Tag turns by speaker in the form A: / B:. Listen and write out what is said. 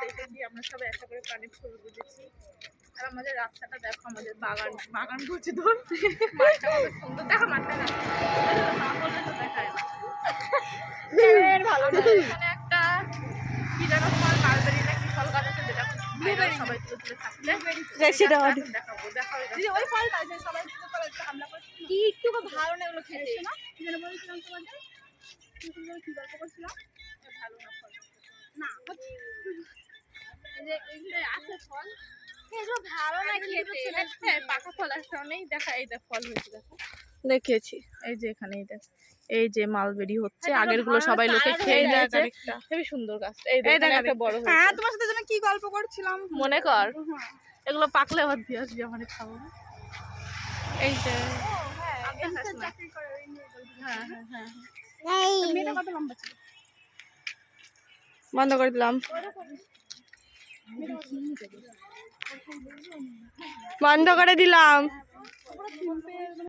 A: দেখে দিয়ে আমরা সবাই একটা করে প্রাণীর ছবি বুঝেছি। আর আমাদের রাস্তাটা দেখো, আমাদের বাগান বাগান করছে ধর, মাঠটা কত সুন্দর দেখো, মাঠটা দেখো, না বললে তো দেখায় না। ভালো এখানে একটা কি যেন ফল, মালবেরি না কি ফল গাছ আছে, যেটা সবাই তুলে তুলে থাকলে দেখাবো। দেখাও ওই ফলটা যে সবাই তুলে তুলে হামলা করছে কি, একটু ভালো না এগুলো খেতে না, কি যেন বলেছিলাম তোমাদের, কি গল্প করছিলাম, ভালো না ফল না, এই আছে ফল এগুলো ভালো না খেতে, হ্যাঁ পাকা ফল আসলে নেই। দেখা এই দেখ ফল হয়েছে, দেখো দেখেছি, এই যে এখানে এই দেখ, এই যে মালবেরি হচ্ছে, আগের গুলো সবাই লোকে খেয়ে নিয়েছে, খুবই সুন্দর গাছ। এই দেখ একটা বড় হয়েছে। হ্যাঁ তোমার সাথে যেন কি গল্প করছিলাম মনে কর, এগুলো পাকলে আবার দিয়ে আসবি, আমাদের খাবো। এই যে বন্ধ করে দিলাম, বন্ধ করে দিলাম।